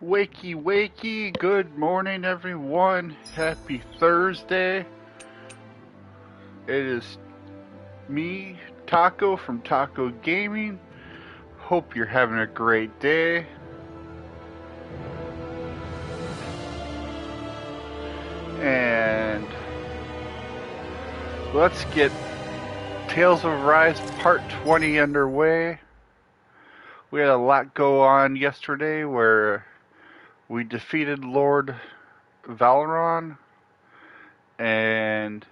Wakey, wakey, good morning everyone. Happy Thursday. It is me, Taco from Taco Gaming. Hope you're having a great day. And let's get Tales of Arise Part 20 underway. We had a lot go on yesterday where we defeated Lord Valeron, and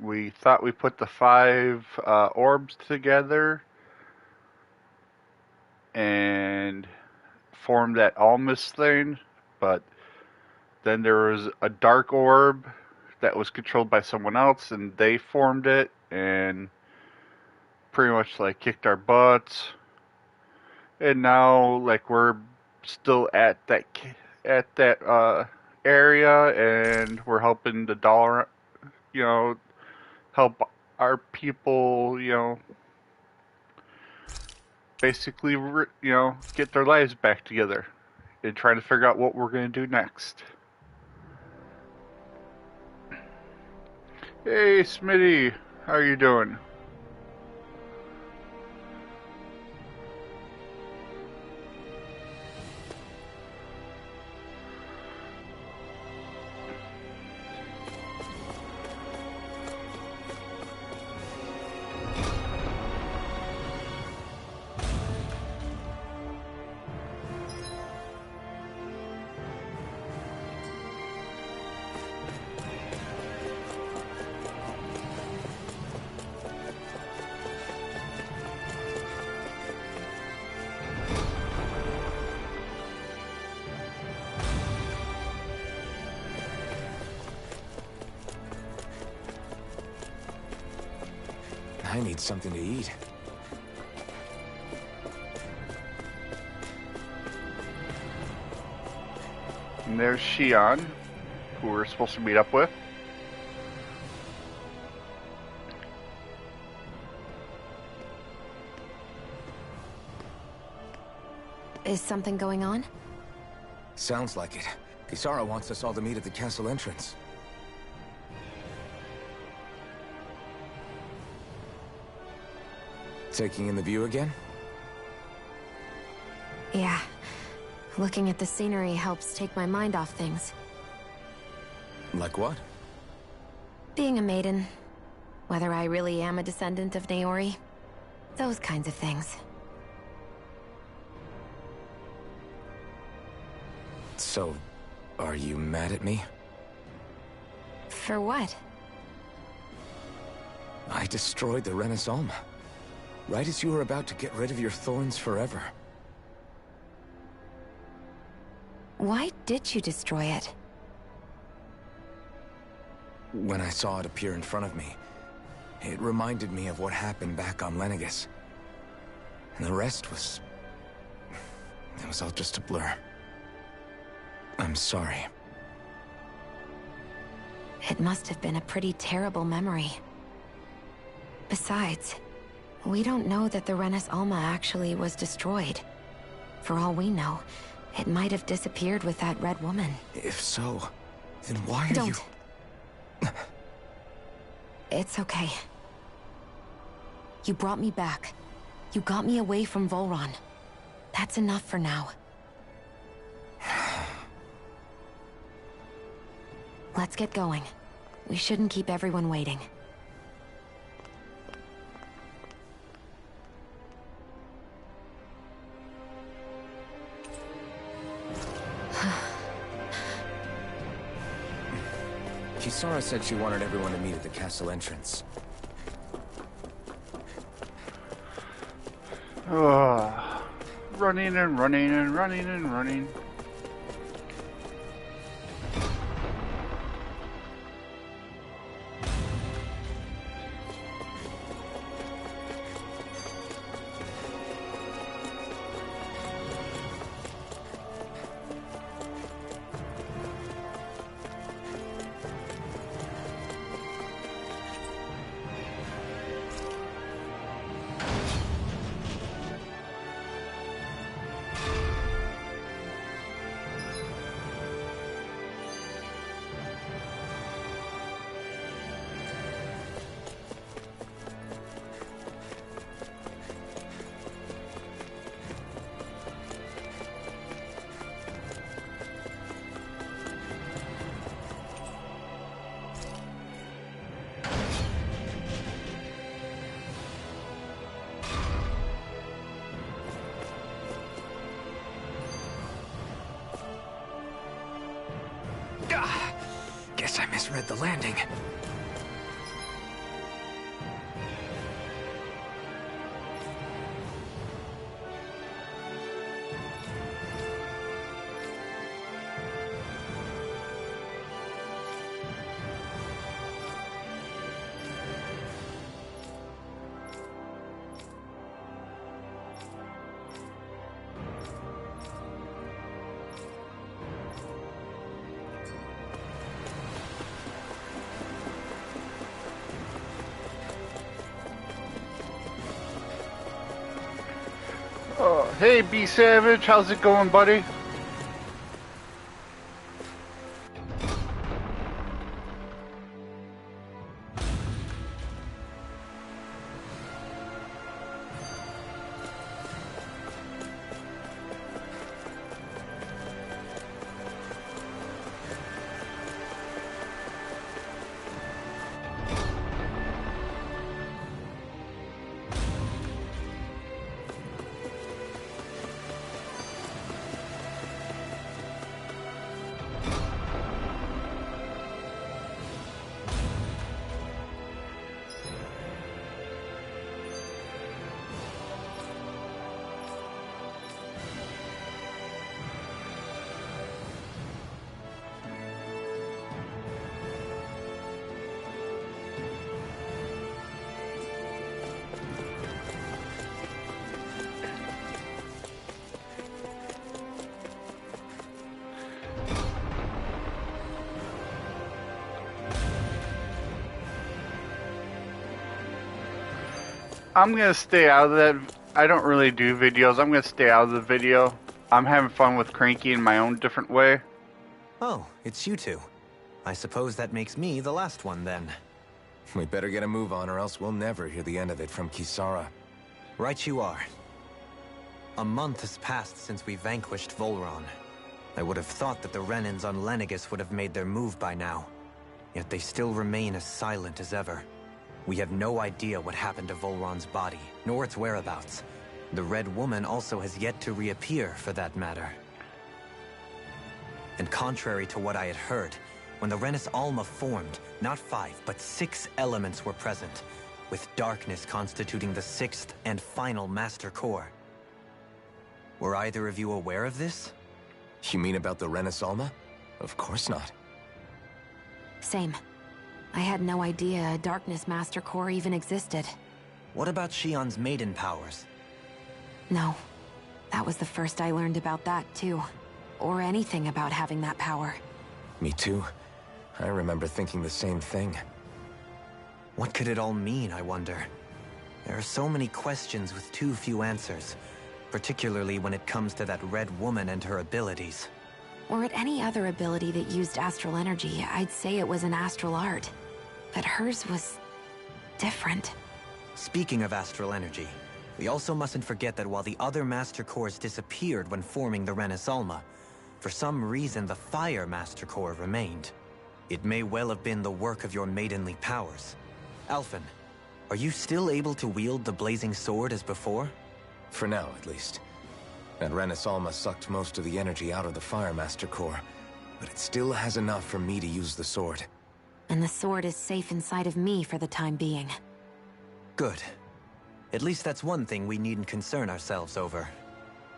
we thought we put the 5 orbs together and formed that Almas thing, but then there was a dark orb that was controlled by someone else, and they formed it and pretty much like kicked our butts. And now like we're still at that area, and we're helping the dollar, help our people, basically, get their lives back together and trying to figure out what we're going to do next. Hey, Smitty, how are you doing? I need something to eat. And there's Shion, who we're supposed to meet up with. Is something going on? Sounds like it. Kisara wants us all to meet at the castle entrance. Taking in the view again? Yeah. Looking at the scenery helps take my mind off things. Like what? Being a maiden. Whether I really am a descendant of Naori. Those kinds of things. So, are you mad at me? For what? I destroyed the Renis Alma. Right as you were about to get rid of your thorns forever. Why did you destroy it? When I saw it appear in front of me, it reminded me of what happened back on Lenegis. And the rest was... it was all just a blur. I'm sorry. It must have been a pretty terrible memory. Besides, we don't know that the Renis Alma actually was destroyed. For all we know, it might have disappeared with that red woman. If so, then why are Don't. you... It's okay. You brought me back. You got me away from Volron. That's enough for now. Let's get going. We shouldn't keep everyone waiting. Kisara said she wanted everyone to meet at the castle entrance. Running and running and running and running. misread the landing. Oh, hey, B Savage, how's it going, buddy? I'm gonna stay out of that. I don't really do videos. I'm gonna stay out of the video. I'm having fun with Cranky in my own different way. Oh, it's you two. I suppose that makes me the last one then. We better get a move on or else we'll never hear the end of it from Kisara. Right you are. A month has passed since we vanquished Volron. I would have thought that the Renans on Lenegis would have made their move by now. Yet they still remain as silent as ever. We have no idea what happened to Volron's body, nor its whereabouts. The Red Woman also has yet to reappear, for that matter. And contrary to what I had heard, when the Renis Alma formed, not 5, but 6 elements were present, with darkness constituting the 6th and final Master Core. Were either of you aware of this? You mean about the Renis Alma? Of course not. Same. I had no idea a Darkness Master Core even existed. What about Shionne's maiden powers? No. That was the first I learned about that, too. Or anything about having that power. Me too. I remember thinking the same thing. What could it all mean, I wonder? There are so many questions with too few answers, particularly when it comes to that Red Woman and her abilities. Or at any other ability that used astral energy, I'd say it was an astral art. But hers was different. Speaking of astral energy, we also mustn't forget that while the other Master Cores disappeared when forming the Renis Alma, for some reason the Fire Master Core remained. It may well have been the work of your maidenly powers. Alphen, are you still able to wield the blazing sword as before? For now, at least. That Renis Alma sucked most of the energy out of the Fire Master Core, but it still has enough for me to use the sword. And the sword is safe inside of me for the time being. Good. At least that's one thing we needn't concern ourselves over.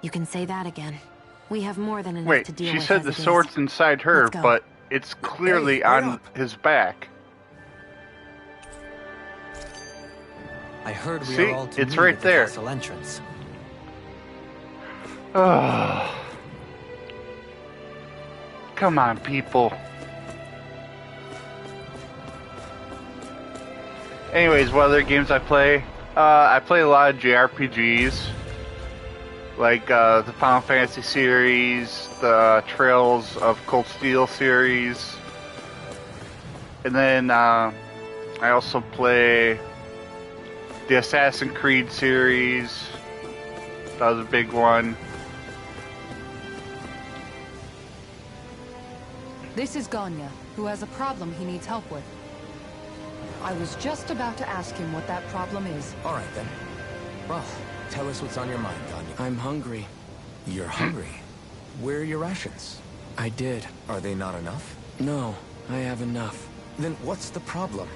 You can say that again. We have more than enough to deal with. Wait, she said the sword's inside her, but it's clearly on his back. I heard we See? are all to It's meet right at the there. castle entrance. Come on, people. Anyways, what other games I play? I play a lot of JRPGs. Like the Final Fantasy series, the Trails of Cold Steel series. And then I also play the Assassin's Creed series. That was a big one. This is Ganya, who has a problem he needs help with. I was just about to ask him what that problem is. All right, then. Well, tell us what's on your mind, Ganya. I'm hungry. You're hungry? Where are your rations? I did. Are they not enough? No, I have enough. Then what's the problem?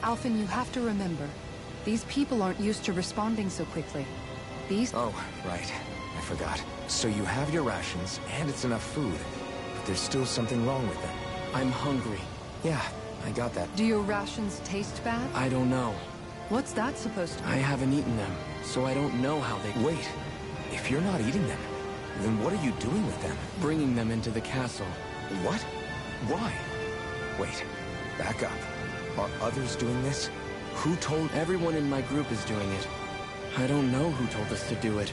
Alphen, you have to remember, these people aren't used to responding so quickly. Oh, right. I forgot. So you have your rations, and it's enough food. But there's still something wrong with them. I'm hungry. Yeah, I got that. Do your rations taste bad? I don't know. What's that supposed to I mean? haven't eaten them, so I don't know how they... Wait, if you're not eating them, then what are you doing with them? Bringing them into the castle. What? Why? Wait, back up. Are others doing this? Who told... Everyone in my group is doing it. I don't know who told us to do it.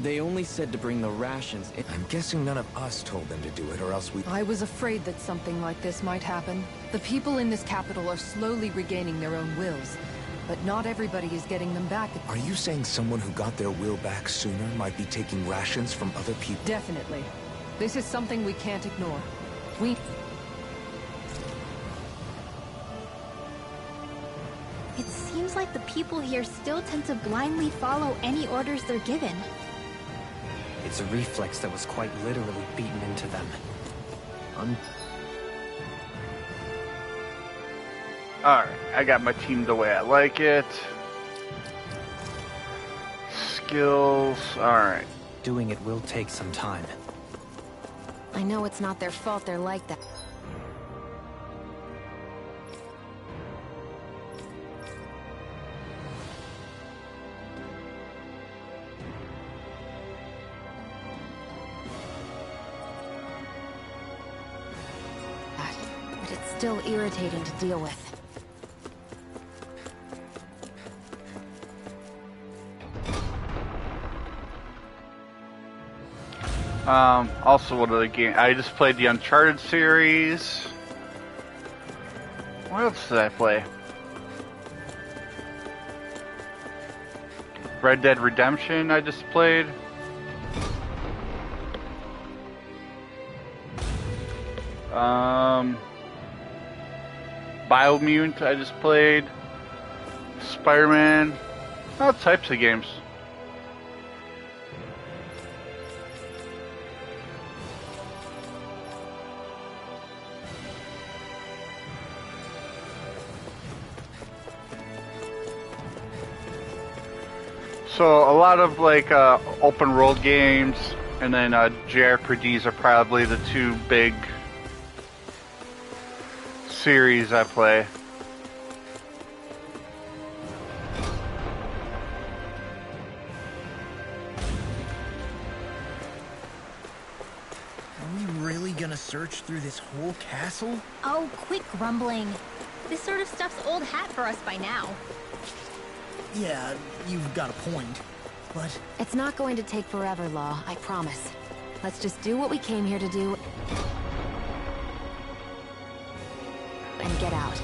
They only said to bring the rations in. I'm guessing none of us told them to do it, or else we... I was afraid that something like this might happen. The people in this capital are slowly regaining their own wills, but not everybody is getting them back. Are you saying someone who got their will back sooner might be taking rations from other people? Definitely. This is something we can't ignore. It seems like the people here still tend to blindly follow any orders they're given. It's a reflex that was quite literally beaten into them. Alright, I got my team the way I like it. Skills, alright. Doing it will take some time. I know it's not their fault they're like that. But it's still irritating to deal with. Also one of the game I just played the Uncharted series. What else did I play? Red Dead Redemption I just played. Biomutant I just played. Spider-Man. All types of games. So a lot of like open world games, and then JRPGs are probably the two big series I play. Are we really gonna search through this whole castle? Oh, quit grumbling. This sort of stuff's old hat for us by now. Yeah, you've got a point. But It's not going to take forever, Law, I promise. Let's just do what we came here to do. And get out.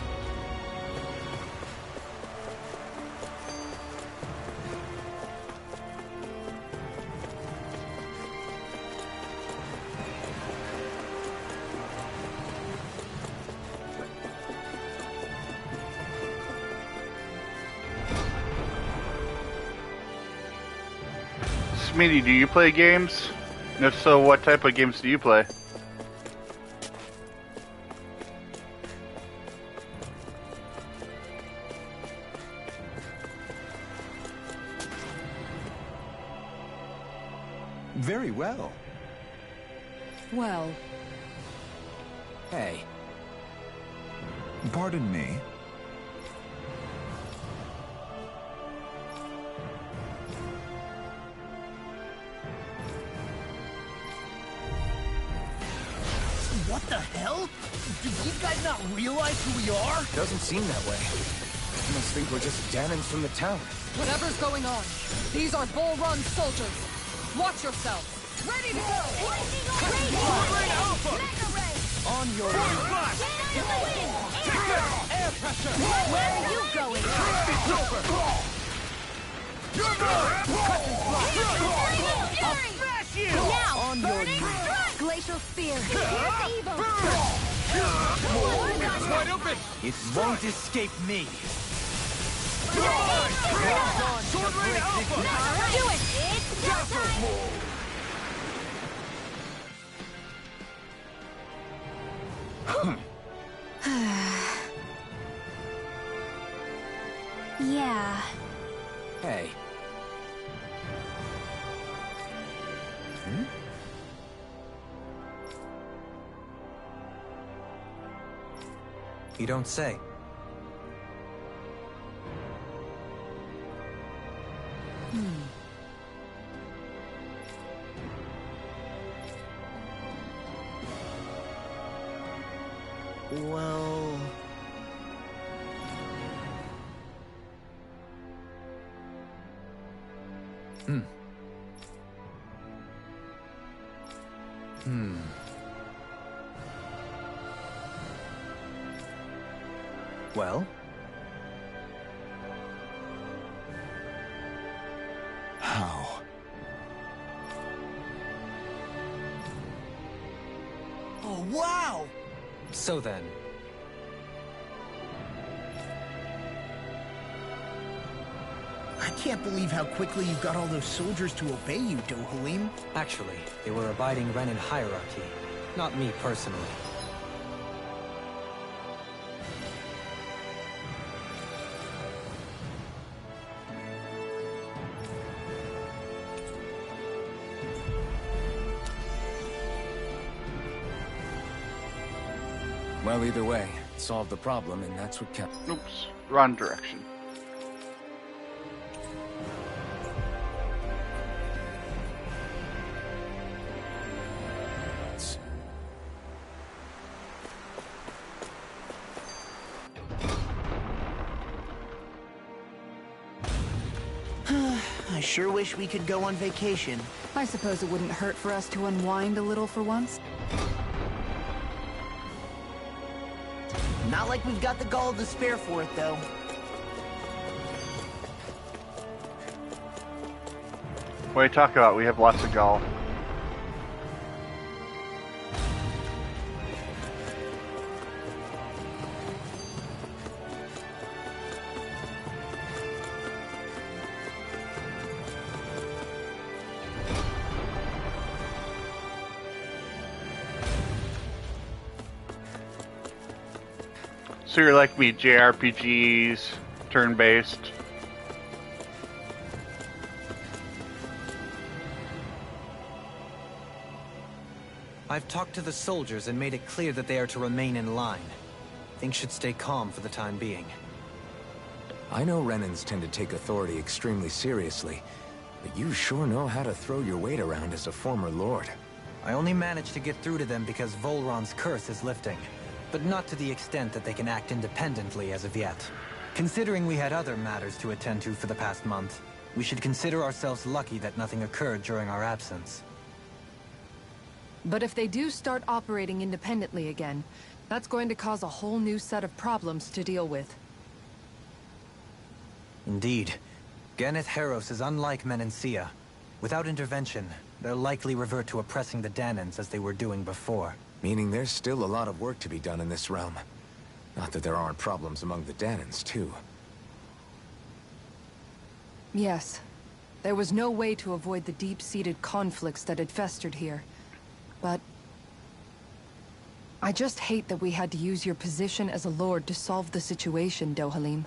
Smitty, do you play games? And if so, what type of games do you play? Very well. Well, Hey, Pardon me. what the hell? Do these guys not realize who we are? doesn't seem that way. You must think we're just Danins from the town. whatever's going on, these are Bull Run soldiers. Watch yourselves. Ready to go! On your Air pressure! Where are you going? Now! On your Glacial Spear! Here's evil! wide open! It won't escape me! Sword Rain Alpha! Do it! It's your time! Yeah. Hey. Hmm? You don't say. Well... Well? How? Oh, wow! So then, I can't believe how quickly you got all those soldiers to obey you, Dohalim. actually, they were abiding Renan hierarchy, not me personally. Well, either way, solve the problem, and that's what counts. Oops, wrong direction. I sure wish we could go on vacation. I suppose it wouldn't hurt for us to unwind a little for once. Not like we've got the gall to spare for it, though. What are you talking about? We have lots of gall. So you're like me, JRPGs, turn-based. I've talked to the soldiers and made it clear that they are to remain in line. Things should stay calm for the time being. I know Renans tend to take authority extremely seriously, but you sure know how to throw your weight around as a former lord. I only managed to get through to them because Volron's curse is lifting, but not to the extent that they can act independently as of yet. Considering we had other matters to attend to for the past month, we should consider ourselves lucky that nothing occurred during our absence. But if they do start operating independently again, that's going to cause a whole new set of problems to deal with. Indeed. Ganeth Heros is unlike Menancia. Without intervention, they'll likely revert to oppressing the Danans as they were doing before. Meaning there's still a lot of work to be done in this realm. Not that there aren't problems among the Danans, too. Yes. There was no way to avoid the deep-seated conflicts that had festered here. But I just hate that we had to use your position as a lord to solve the situation, Dohalim.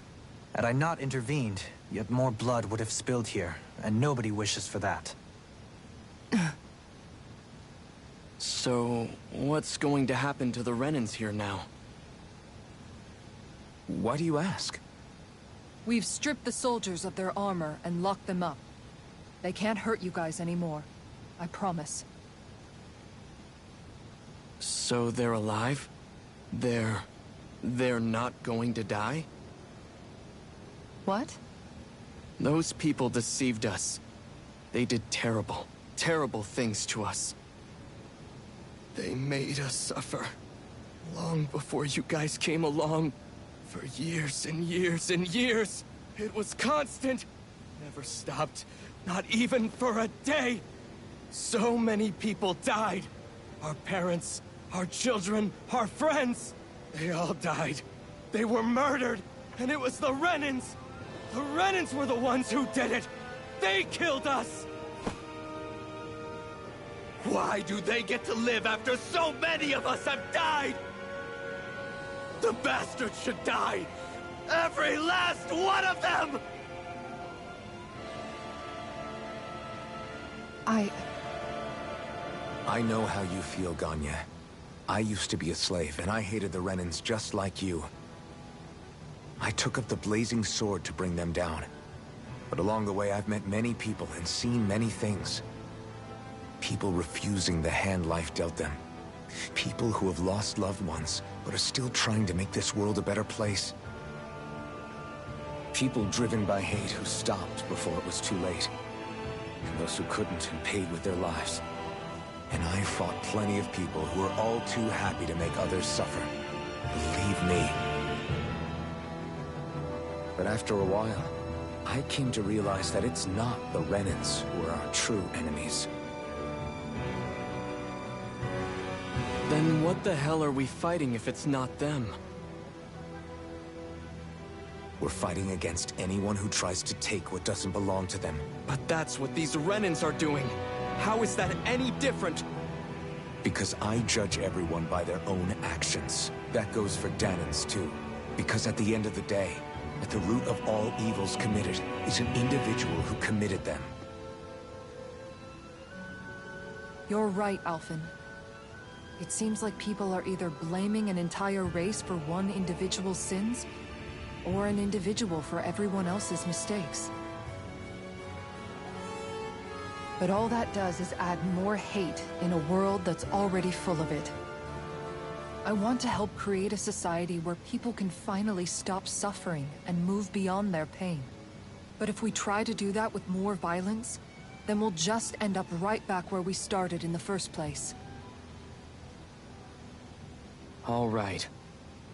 Had I not intervened, yet more blood would have spilled here, and nobody wishes for that. So, what's going to happen to the Renans here now? Why do you ask? We've stripped the soldiers of their armor and locked them up. They can't hurt you guys anymore. I promise. So they're alive? They're not going to die? What? Those people deceived us. They did terrible, terrible things to us. They made us suffer. Long before you guys came along. For years and years and years. It was constant. Never stopped. Not even for a day. So many people died. Our parents, our children, our friends. They all died. They were murdered. And it was the Renans. The Renans were the ones who did it. They killed us. Why do they get to live after so many of us have died? The bastards should die. Every last one of them! I know how you feel, Ganya. I used to be a slave, and I hated the Renans just like you. I took up the blazing sword to bring them down. But along the way, I've met many people and seen many things. People refusing the hand life dealt them. People who have lost loved ones, but are still trying to make this world a better place. People driven by hate who stopped before it was too late. And those who couldn't and paid with their lives. And I fought plenty of people who are all too happy to make others suffer. Believe me. But after a while, I came to realize that it's not the Renans who are our true enemies. Then what the hell are we fighting if it's not them? We're fighting against anyone who tries to take what doesn't belong to them. But that's what these Renans are doing. How is that any different? Because I judge everyone by their own actions. That goes for Dahnans too. Because at the end of the day, at the root of all evils committed is an individual who committed them. You're right, Alphen. It seems like people are either blaming an entire race for one individual's sins, or an individual for everyone else's mistakes. But all that does is add more hate in a world that's already full of it. I want to help create a society where people can finally stop suffering and move beyond their pain. But if we try to do that with more violence, then we'll just end up right back where we started in the first place. All right.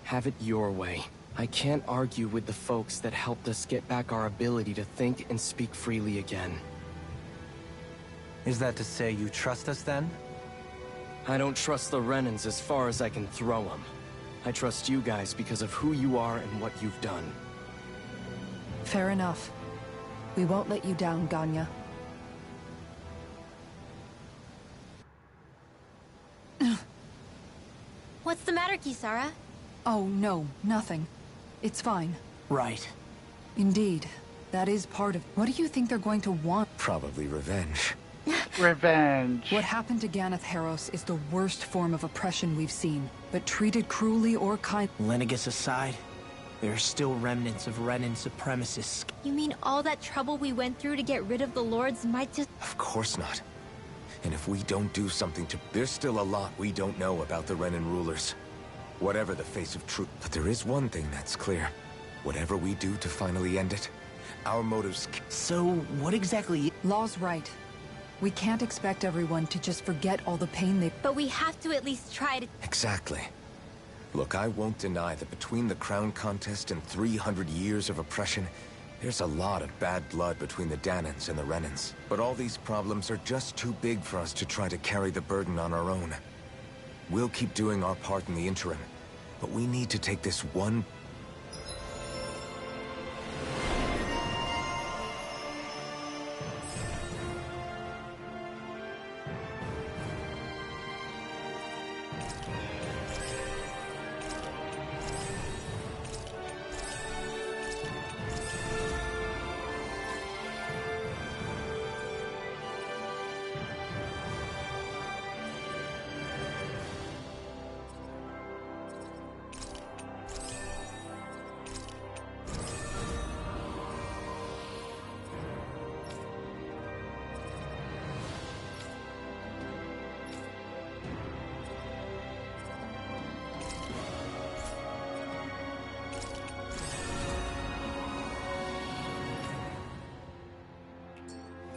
Have it your way. I can't argue with the folks that helped us get back our ability to think and speak freely again. Is that to say you trust us then? I don't trust the Renans as far as I can throw them. I trust you guys because of who you are and what you've done. Fair enough. We won't let you down, Ganya. What's the matter, Kisara? Oh, no, nothing. It's fine. Right. Indeed. That is part of... What do you think they're going to want? Probably revenge. Revenge. What happened to Ganath Haros is the worst form of oppression we've seen, but treated cruelly or kind... Lenegis aside, there are still remnants of Renan supremacists. You mean all that trouble we went through to get rid of the Lords might just... Of course not. And if we don't do something to... There's still a lot we don't know about the Renan rulers. Whatever the face of truth. But there is one thing that's clear. Whatever we do to finally end it, our motives... So, what exactly... Law's right. We can't expect everyone to just forget all the pain they... But we have to at least try to... Exactly. Look, I won't deny that between the crown contest and 300 years of oppression, there's a lot of bad blood between the Dahnans and the Renans. But all these problems are just too big for us to try to carry the burden on our own. We'll keep doing our part in the interim, but we need to take this one...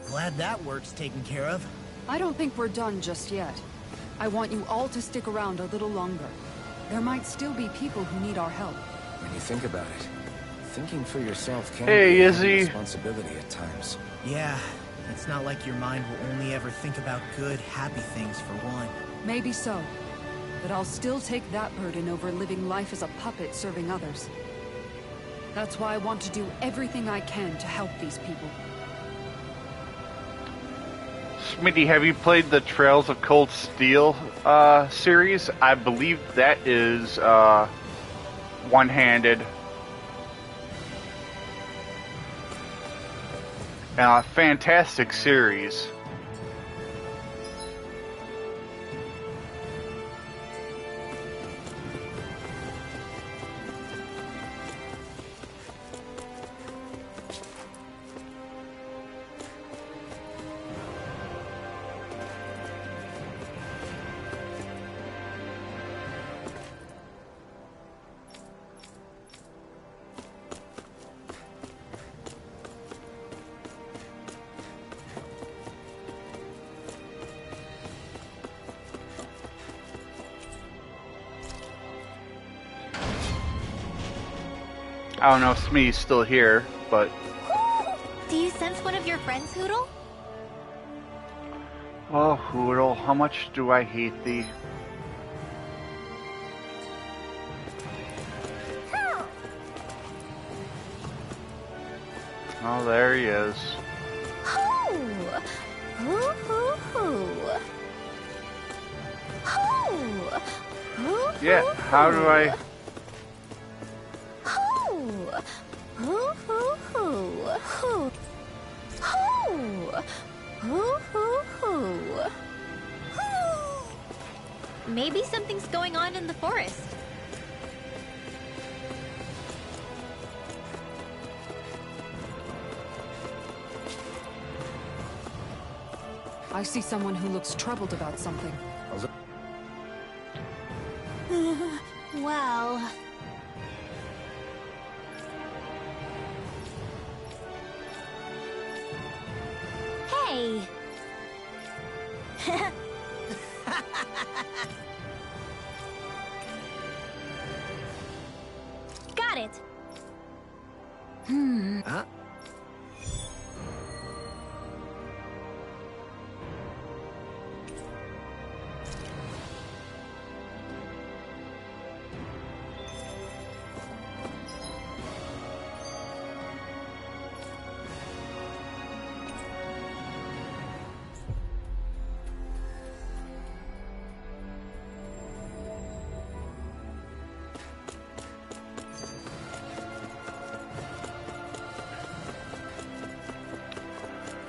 Glad that work's taken care of. I don't think we're done just yet. I want you all to stick around a little longer. There might still be people who need our help. When you think about it, thinking for yourself can Hey, be a Izzy. responsibility at times. Yeah, it's not like your mind will only ever think about good, happy things for one. Maybe so. But I'll still take that burden over living life as a puppet serving others. That's why I want to do everything I can to help these people. Smitty, have you played the Trails of Cold Steel series? I believe that is one-handed. Fantastic series. I don't know if Smee's still here, but... Do you sense one of your friends, Hootle? Oh, Hootle, how much do I hate thee? Oh, there he is. Yeah, how do I... Maybe something's going on in the forest. I see someone who looks troubled about something. Well... Hey! Got it! Huh?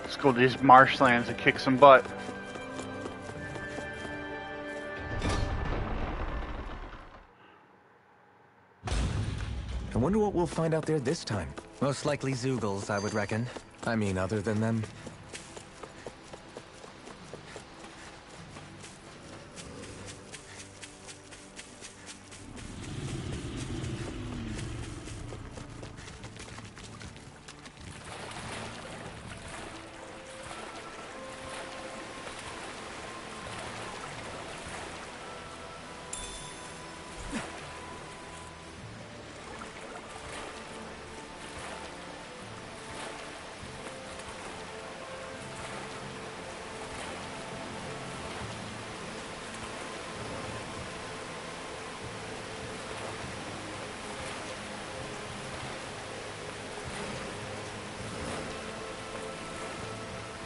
Let's go to these marshlands and kick some butt. I wonder what we'll find out there this time. Most likely Zeugles, I would reckon. I mean, other than them.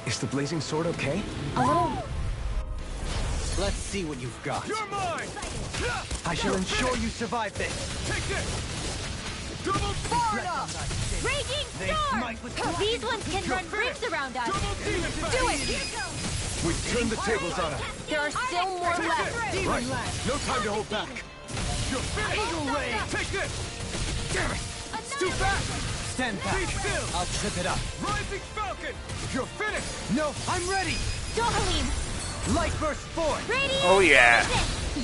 Is the blazing sword okay? A little... Let's see what you've got. You're mine! I shall ensure you survive this. Take this! Double Raging Storm! These ones can run rings around us! demon Do it! We've turned the tables on her. There are still more left. Right. No time to hold back. You're finished. Eagle Ray! Take this! Damn it! It's too fast! Stand back. Be still! I'll trip it up. Rising Falcon! You're finished! No, I'm ready! Dohalim! Light burst forth! Radiant! Oh, yeah.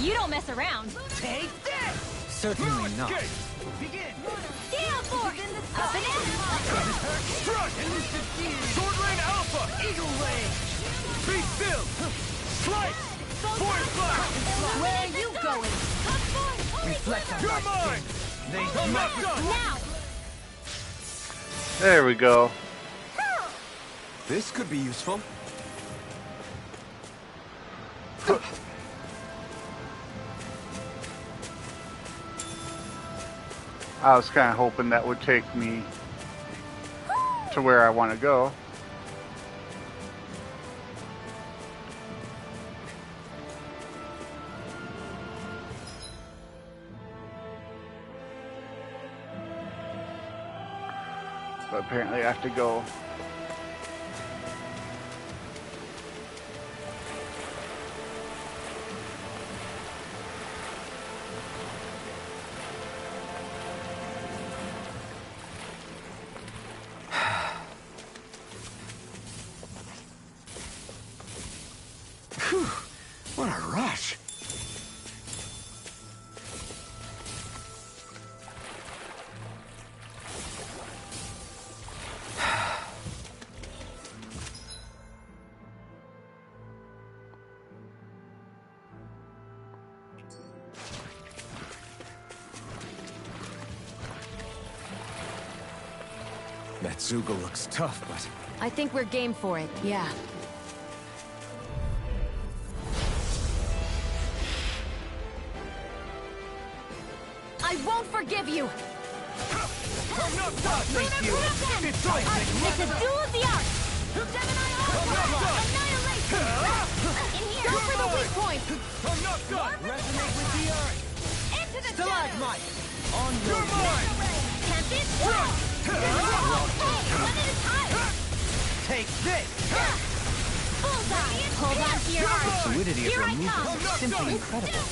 You don't mess around! Take this! Certainly not. Escape! Begin! Gale Force! Up and in! Strike! Sword Rain Alpha! Eagle Ray! Be still! Slice! Void Blast! Where are you going? Reflect on You're my mine! skin. They I'm not must done! Now! There we go. This could be useful. I was kind of hoping that would take me to where I want to go. But apparently I have to go That Zoogle looks tough, but... I think we're game for it, yeah. I won't forgive you! I'm not done! Thank you! It's all It's a duel of the arts! Gemini Onslaught! Annihilation! In here! Go for the weak point! I'm not done! Resonate with the earth! Into the Stalagmite! On You're mine! Tempest! Hey, one at a time! Take this! Bullseye! Hold on to your arms! Fluidity of Here your I movement come! is simply incredible.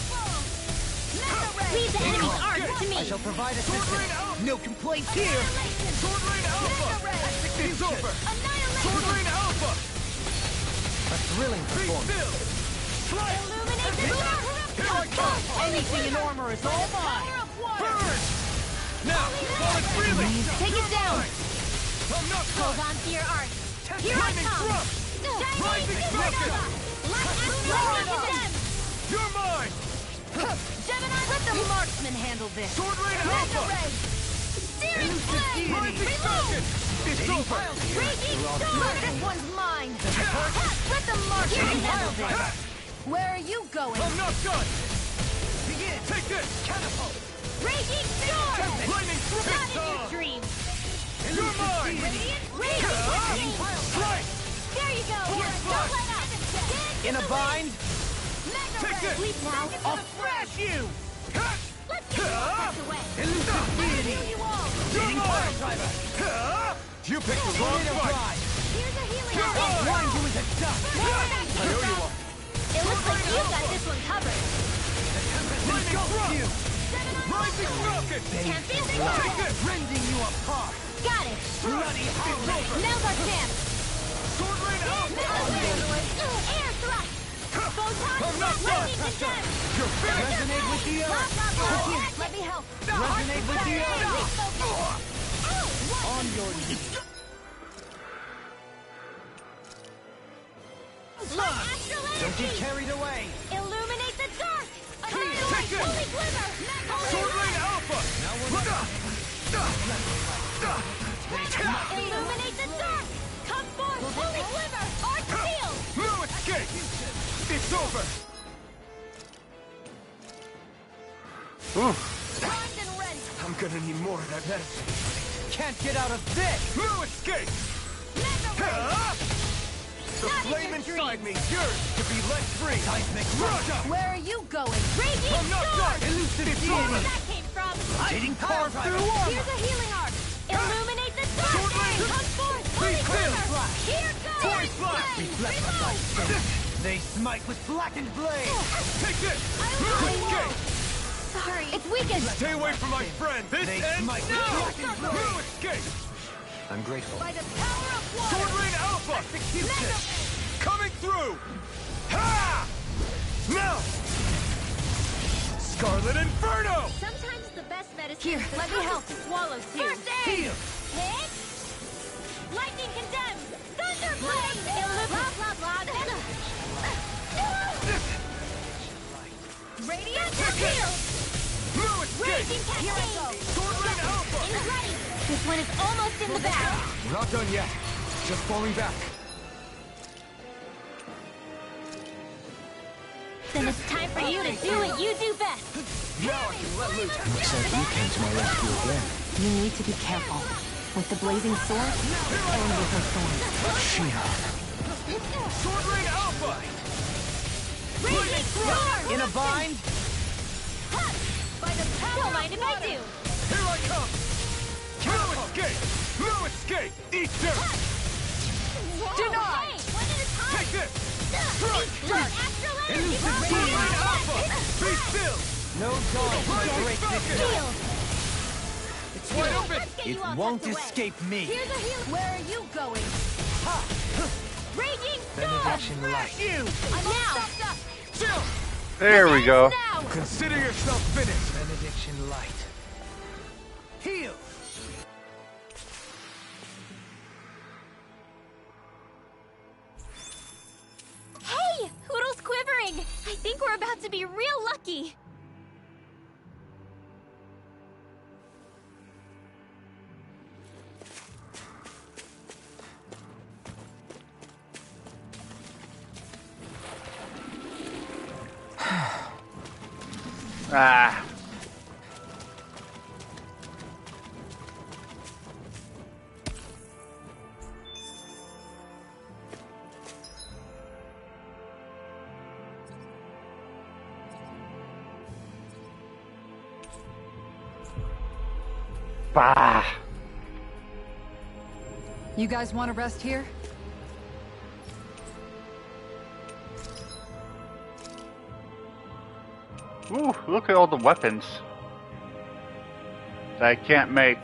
Leave the enemy's arms to me! I shall provide assistance. No complaints here! Sword Rain Alpha! It's over! Sword Rain Alpha! A thrilling Be performance. still! Fly! Illuminate the Here I come! Anything in armor is all mine. Burn! Now, while it's breathing! Take it down! I'm not Hold done! on to your arms! Here I Flaming come! thrust! Rising rocket! Lightning condemned! You're mine! Gemini, let the marksman handle this! Sword Rain Alpha! Searing flame! Rising rocket! It's over! Raging storm! This one's mine! Let the marksman handle this! Where are you going? I'm not done! Begin! Take this! Catapult! Raging storm! Lightning Not in your thrust! dreams! You're mine! Raging flame! Strike! There you go! Force Don't blast! let up! In a bind? Take this! Sleep now! I'll thrash you! Let's get your away! Deity! You all! You're mine! You picked the wrong fight! Here's a healing You're arm. mine! Blind you is a dust! I owe you one! It looks like you got this one covered. Lightning thrust! Rising rocket! Tempest Take storm! this! Rending you apart! Got it! Bloody hell! Now's our chance! Sword Rain Alpha! Air thrust! Photon I'm not done! lightning condemned! You're finished! Resonate with the Blah, earth! blah, blah. Let me help! Resonate with the earth! Refocus. On your knees! Astral Don't get energy! carried away! Illuminate the dark! Take it! Holy glimmer! Sword Rain Alpha! Look up! Illuminate the dark! Come forth! Holy glimmer! Arch shield! No escape! It's over! Ooh. Primed and rent! I'm gonna need more of that medicine. Can't get out of this! No escape! The Not in flame your inside me dreams. yearns to be let free! Seismic Roger! Where are you going? Raging I'm not storm! done! Elusive Where deity! that came from? Getting carved through armor! Here's a healing arc! Illuminate the dark! Sword Rain! Come forth! Be Holy still! glimmer! Here goes! Force blast! Flame! Reload! They smite with blackened blade! Take this! I No won't. escape! Sorry. It's weakened! Stay away from my friend! This They ends smite with now! blackened blade! No escape! I'm grateful. By the power of water! Sword Rain Alpha! Execution! Coming through! Ha! Now! Scarlet Inferno! Sometimes the best medicine Here, is the let me help. toughest to swallow too. First aid! Heal! Hit! Lightning condemned! Thunderblade! Blah, blah, blah. Radiant shield! No escape! Raging cascade! Sword Rain Alpha! It's ready! This one is almost in the bag! We're not done yet. Just falling back. Then it's time for you to do what you do best! Now I can let loose! Looks like you came to my rescue again. You need to be careful. With the blazing sword, and with her thorn. Shiva. Sword Rain Alpha! Raging storm! In a bind? By the power Don't mind if I do! Here I come! No escape! No escape! Eat dirt! Denied! One at a time! Take this! Astral energy! Sword Rain Alpha! Be still! No dog can break this Rocket! spell. It's wide open! Let's get It you all won't tucked away. escape me. Here's a heal. Where are you going? Raging storm! Benediction light. You! I'm now! Chill! There we go. Now! Consider yourself finished! Benediction light. Heal! Hey! Hoodle's quivering! I think we're about to be real lucky! Ah. Bah. You guys want to rest here? Ooh, look at all the weapons that I can't make.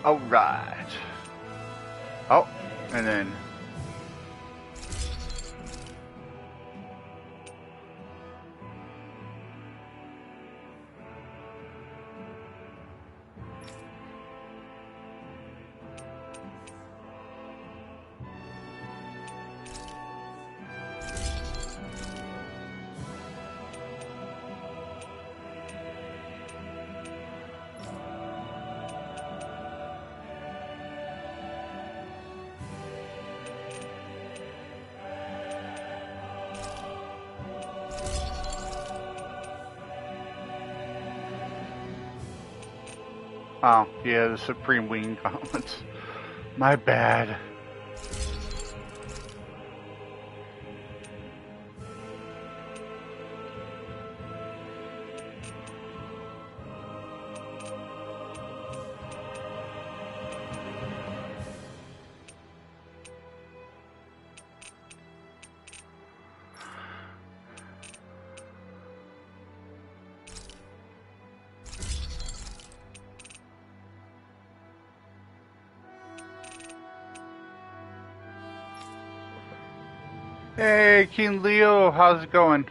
All right. Oh, and then. Oh, yeah, the Supreme Wing Gauntlets. My bad. Hey, King Leo, how's it going?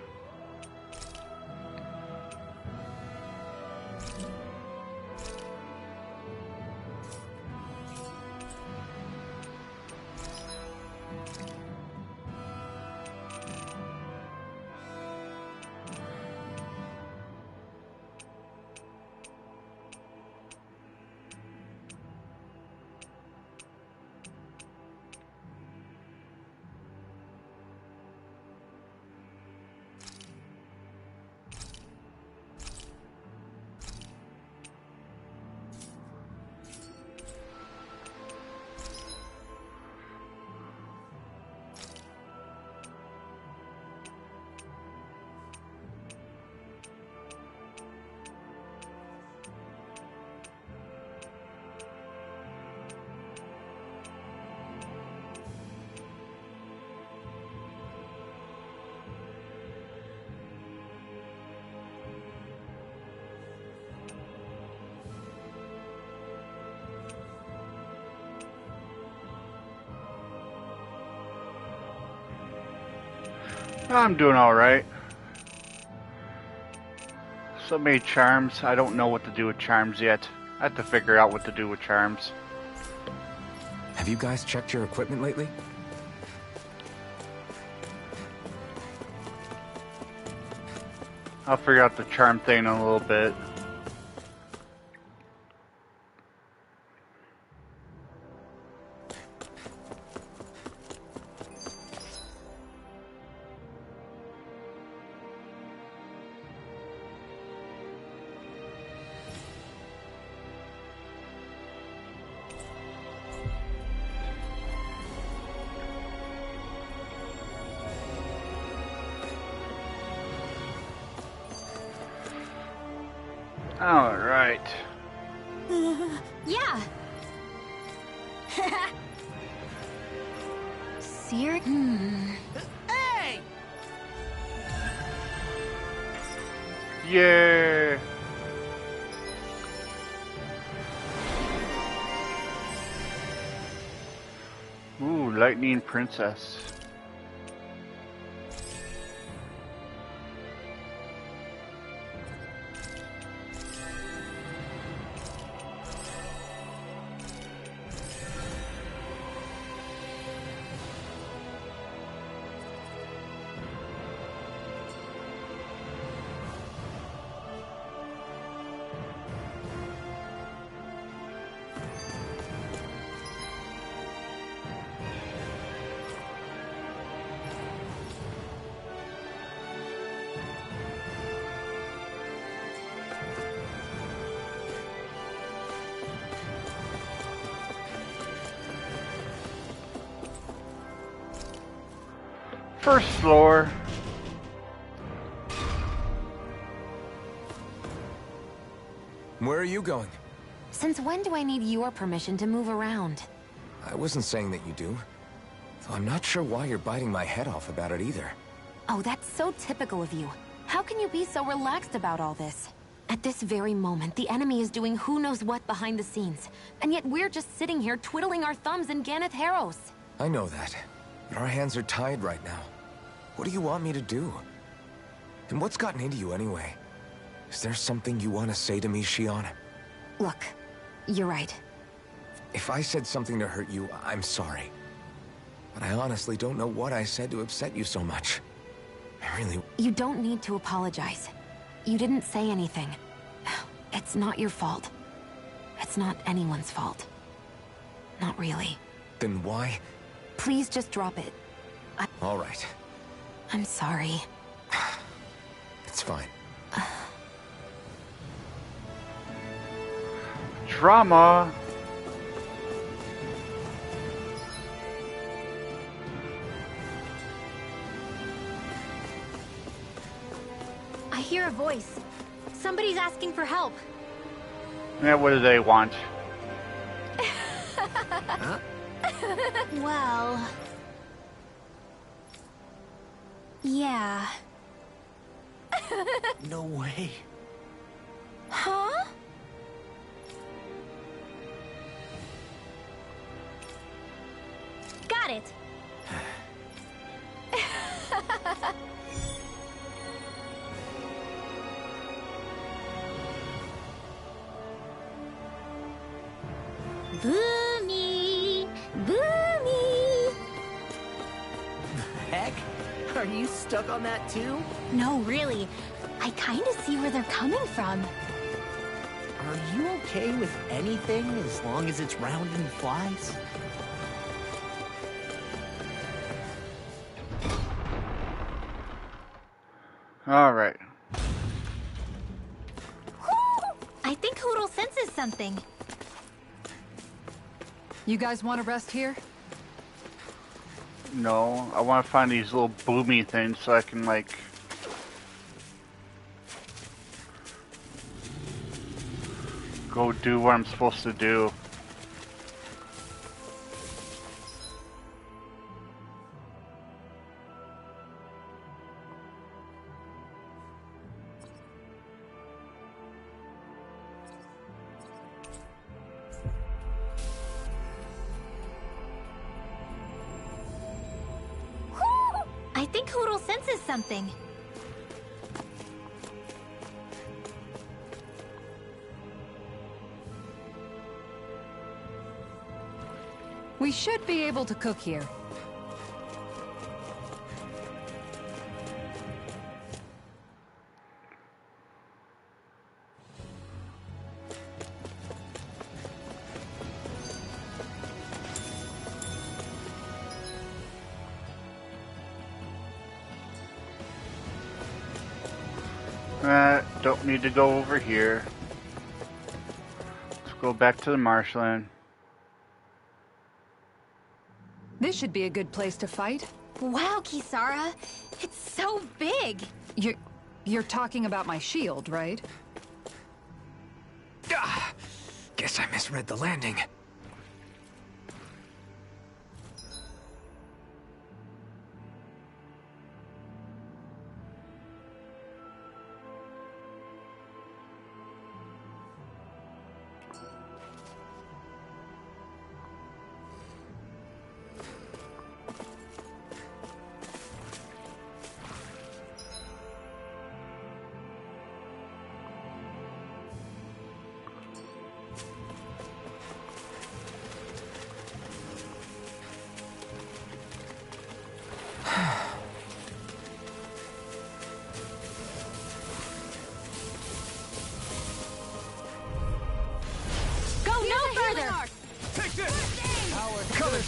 I'm doing alright. So many charms. I don't know what to do with charms yet. I have to figure out what to do with charms. Have you guys checked your equipment lately? I'll figure out the charm thing in a little bit. All right. Yeah. Seer? Hey! Yeah. Ooh, Lightning Princess. First floor. Where are you going? Since when do I need your permission to move around? I wasn't saying that you do. Though I'm not sure why you're biting my head off about it either. Oh, that's so typical of you. How can you be so relaxed about all this? At this very moment, the enemy is doing who knows what behind the scenes. And yet we're just sitting here twiddling our thumbs in Ganath Haros. I know that. But our hands are tied right now. What do you want me to do? And what's gotten into you anyway? Is there something you want to say to me, Shionne? Look, you're right. If I said something to hurt you, I'm sorry. But I honestly don't know what I said to upset you so much. I really... You don't need to apologize. You didn't say anything. It's not your fault. It's not anyone's fault. Not really. Then why? Please just drop it. All right. I'm sorry. It's fine. Drama. I hear a voice. Somebody's asking for help. Yeah, what do they want? Well... yeah. No way. Huh? Got it. Boomy! Boomy! Heck? Are you stuck on that too? No, really. I kinda see where they're coming from. Are you okay with anything as long as it's round and flies? All right. I think Hootle senses something. You guys want to rest here? No, I want to find these little bloomy things so I can, like... go do what I'm supposed to do. I think Hootle senses something. We should be able to cook here. Don't need to go over here. Let's go back to the marshland. This should be a good place to fight. Wow, Kisara. It's so big. You're talking about my shield, right? guess I misread the landing.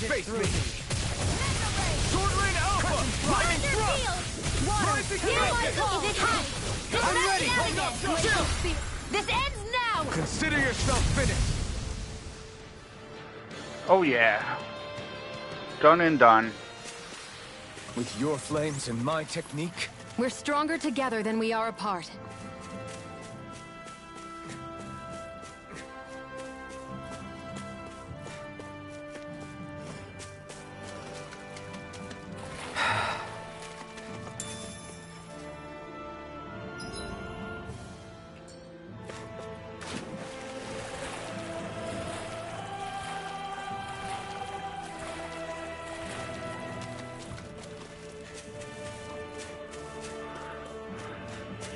Face me! Sword Rain Alpha! Lightning Thrust! Rising I'm ready! This ends now! Consider yourself finished! Oh yeah. Done and done. With your flames and my technique? We're stronger together than we are apart.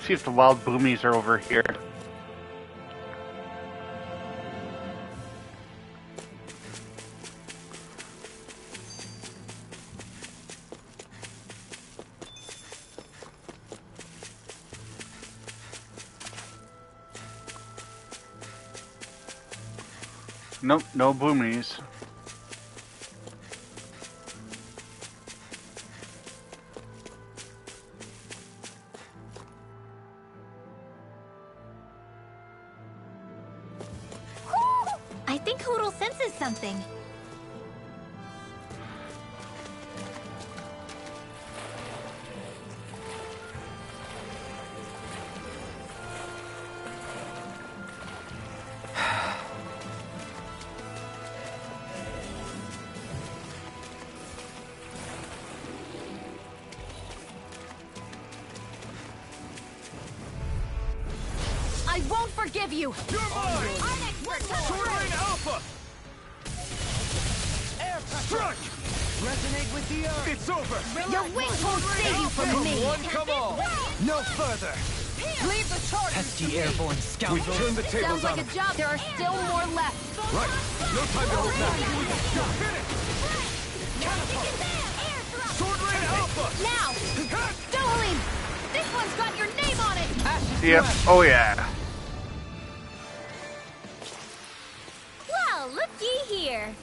See if the wild boomies are over here. Nope, no boomies. I think Hootle senses something. I won't forgive you! You're mine! Sword Rain Alpha! Air Strike! Resonate with the earth! It's over! Your wings won't save you from me! One, come on! No further! Leave the charge! Pesky airborne We've scoundrels! turned the tables Sounds like on a him. job. There are still more left. Right! No time to hold back! You're finished! Sword Rain Alpha! Now! Dohalim! This one's got your name on it! Yep. Oh yeah. Well, looky here.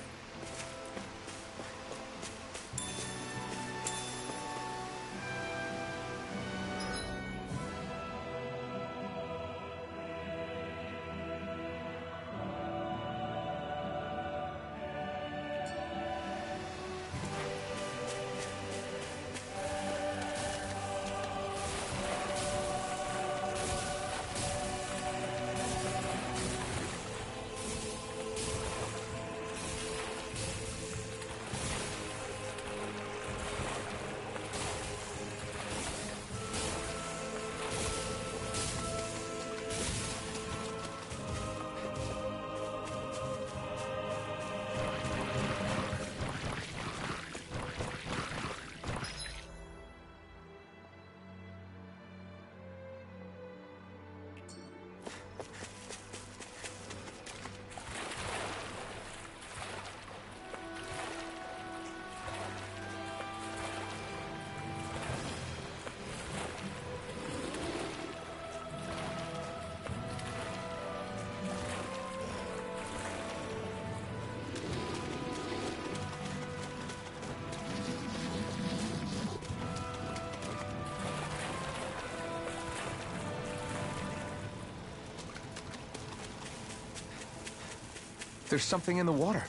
There's something in the water.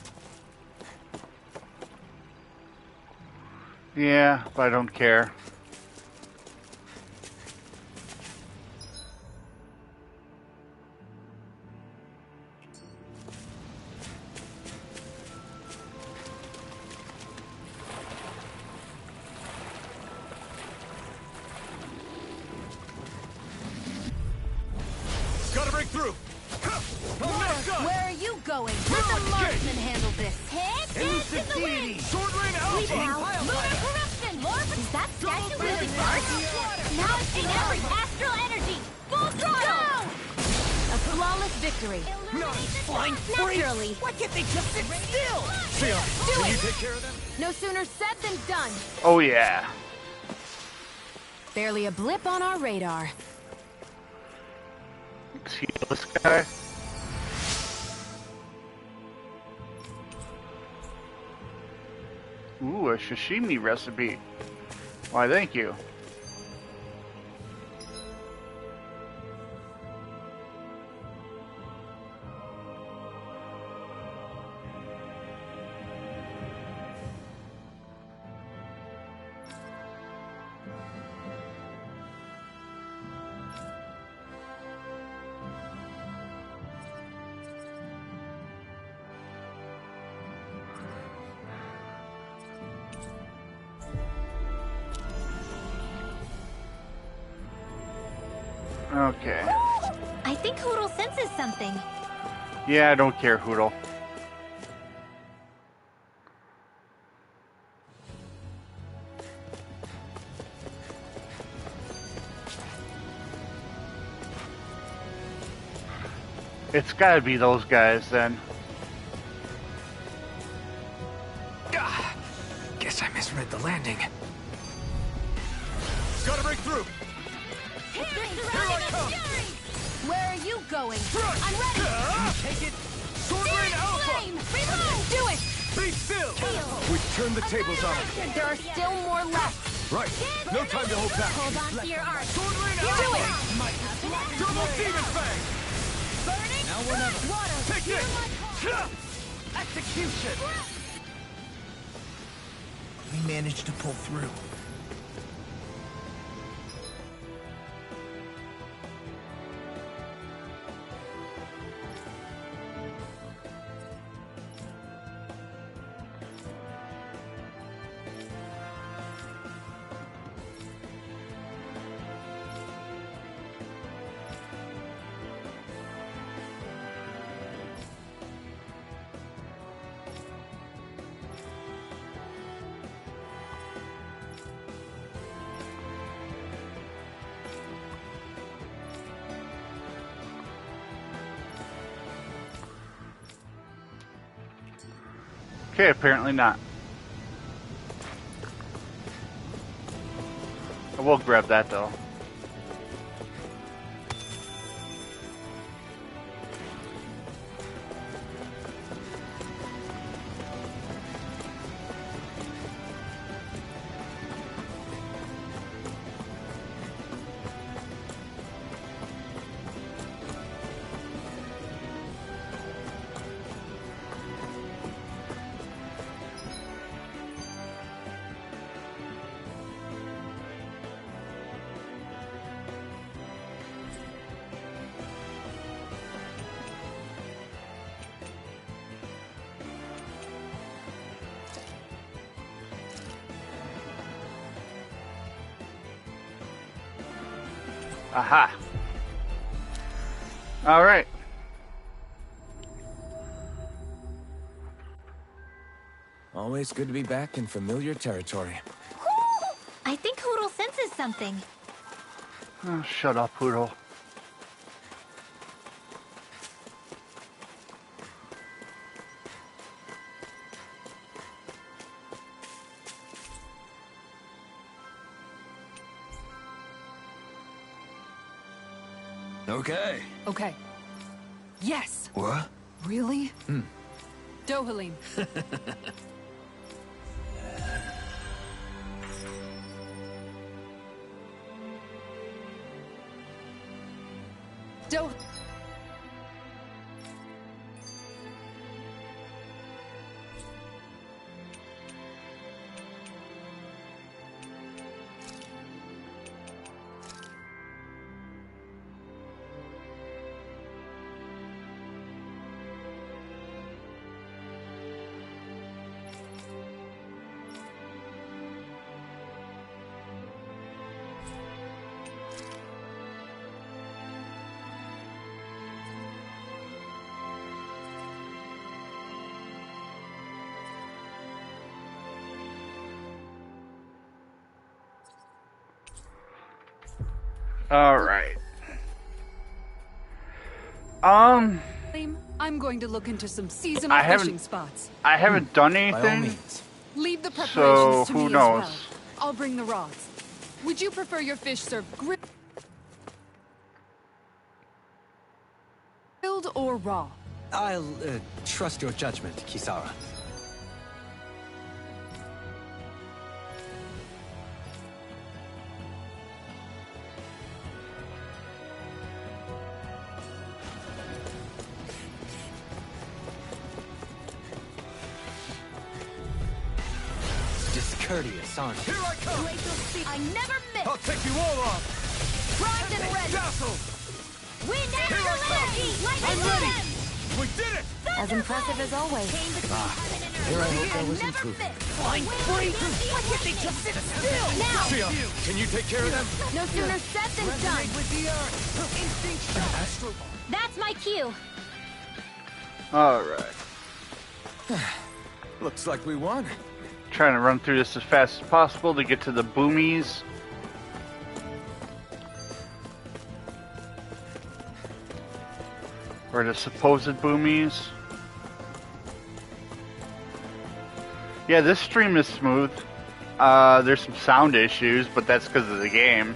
Yeah, but I don't care. through! Where are you going? Let the marksman handle this. Hit dance in the wind! Sword Rain Sleep Alpha! now! Lunar corruption! Is that statue really fast? Now it's in every astral energy! Full throttle! A flawless victory. Nice flying freak! Naturally. Why can't they just sit still? Shayla, Do can it! you take care of them? No sooner said than done. Oh yeah. Barely a blip on our radar. See this guy? Ooh, a sashimi recipe. Why, thank you. Okay. I think Hoodle senses something. Yeah, I don't care, Hoodle. It's gotta be those guys then. Guess I misread the landing. Gotta break through! Here I come! Where are you going? Thrust! I'm ready! Take it! Sword Rain Alpha! Flame! Reload! Do it! Be still! We've turned the tables on them. There are still more left. Right. No time to hold back. Hold on to your art. Sword Rain Do Alpha! it! Double Demon Fang! Burning! Now we're never. Water! Take this! Execution! We managed to pull through. Okay, apparently not. I will grab that though. Aha. All right. Always good to be back in familiar territory. I think Hoodle senses something. Oh, shut up, Poodle. Okay. Okay. Yes! What? Really? Dohalim. Do... All right. I'm going to look into some seasonal I haven't- fishing spots. I haven't done By all anything, means. Leave the preparations so to who me knows? as well. I'll bring the rods. Would you prefer your fish served grilled or raw? I'll trust your judgment, Kisara. Discourteous, aren't you? Here I come! I never miss. I'll take you all off! Primed and ready. Dazzle! We never Here I come. I'm ready! We did it! As impressive as always. Here I hope there was improvement. Flying free! Why can't they just sit still? Now! Sia, can you take care of them? No sooner said than done. With the earth! Instinct shot! Astro... That's my cue. All right. Looks like we won. Trying to run through this as fast as possible to get to the boomies. Or the supposed boomies. Yeah, this stream is smooth. There's some sound issues, but that's because of the game.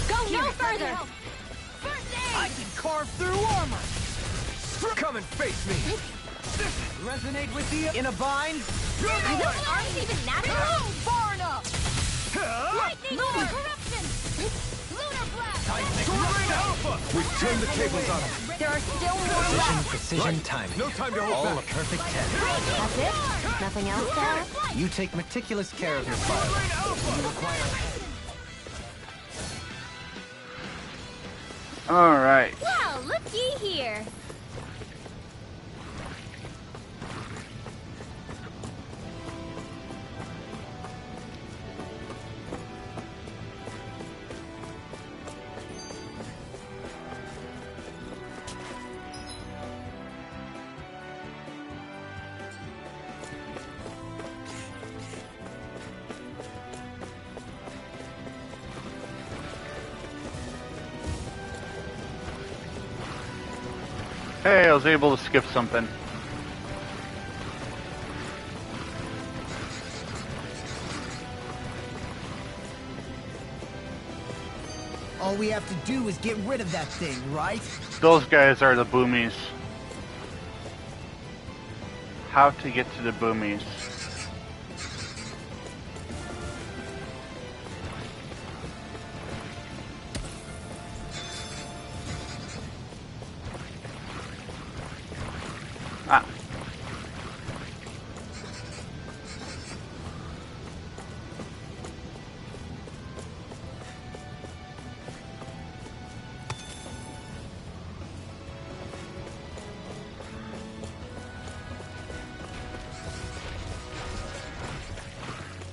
Go no further. I can carve through armor! Come and face me! Resonate with the... In a bind? Are those arms even natural? Far enough. Lightning or corruption. Lunar blast. Torrent Alpha! We've turned the tables on him! There are still more left. Precision timing. No time to hold All back. a perfect 10. That's it? Nothing else to add? You take meticulous care of your fire. You require... All right. Wow, looky here. Hey, I was able to skip something. All we have to do is get rid of that thing, right? Those guys are the boomies. How to get to the boomies. Ah.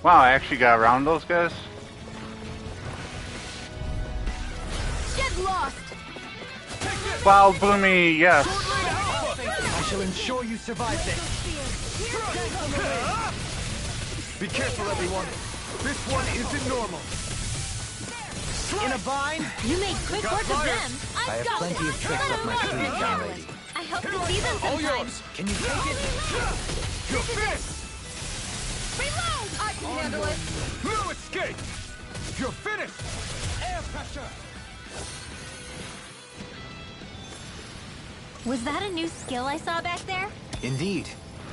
Wow, I actually got around those guys. Get lost. Wow, Boomy, yes. I shall ensure you survive this. Be careful, everyone. This one isn't normal. In a bind? You made quick Got work of fire. them. I have plenty of tricks up my sleeve, young lady. I hope to see them All sometime. yours. Can you take it? Your fist! Reload! I can handle it. No escape! You're finished! Air pressure! Was that a new skill I saw back there? Indeed.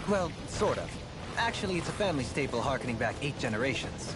Well, sort of. Actually, it's a family staple harkening back 8 generations.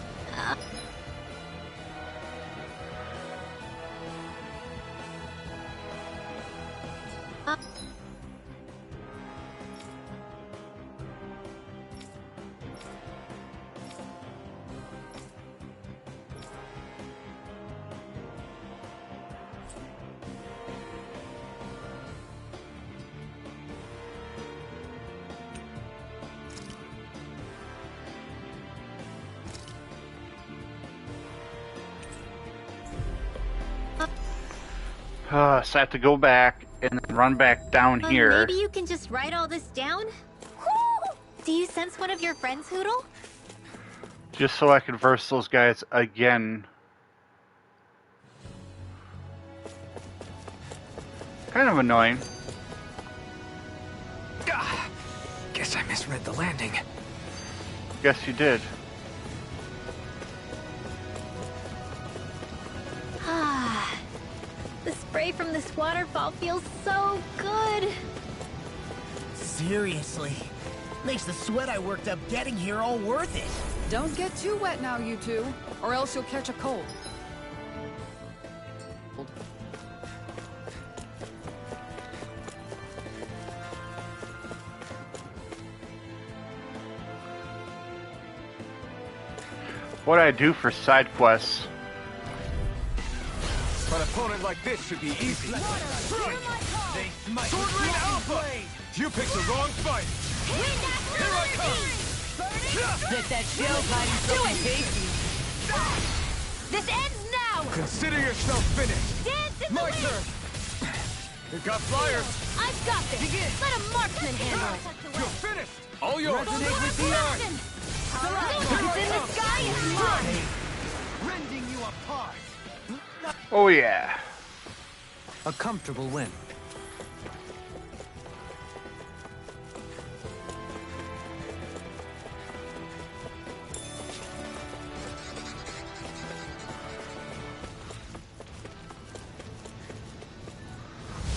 So I have to go back and then run back down here. Maybe you can just write all this down? Woo! Do you sense one of your friends, Hootle? Just so I can verse those guys again. Kind of annoying. Guess I misread the landing. Guess you did. Ah, the spray from this waterfall feels so good. Seriously. Makes the sweat I worked up getting here all worth it. Don't get too wet now, you two, or else you'll catch a cold. What I do for side quests. An opponent like this should be easy. Sword Swordling Alpha! You picked the wrong fight. Here I come! Bet that shell's hiding something tasty. This ends now! Consider yourself finished. Dance in the My wind! turn. You got flyers. I've got this! Let a marksman handle it! You're finished. All yours. Resonate with the earth. What's in the sky is mine! Rending you apart. Oh yeah. A comfortable win.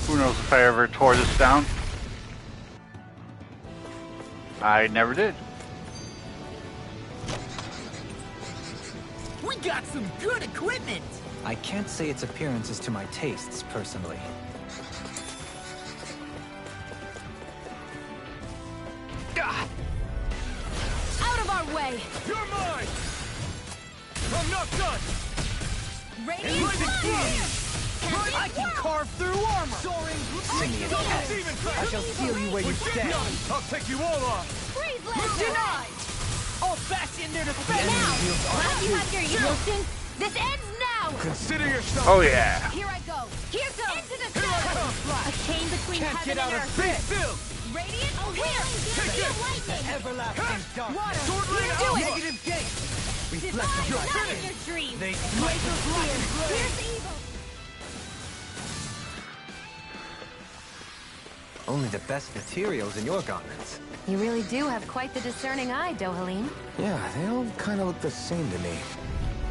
Who knows if I ever tore this down? I never did. We got some good equipment! I can't say its appearance is to my tastes, personally. Out of our way! You're mine. I'm not done. Radiant I can carve through armor. Simian pest. Even I shall steal you where you stand. I'll take you all on. Freeze Lancer! I'll bash you in there to Now! Glad you have your emotions! This ends now! Consider yourself. Oh yeah. Here I go! Here goes! Into the sky! A chain between Can't heaven get out and of earth! bed. Still. Radiant aware! Lightning! Everlasting dark. Water! Swordling You do it! Negative gate. Reflect Reflect your your in your dreams! They Laser spear! Here's evil! Only the best materials in your garments. You really do have quite the discerning eye, Dohalim. Yeah, they all kind of look the same to me.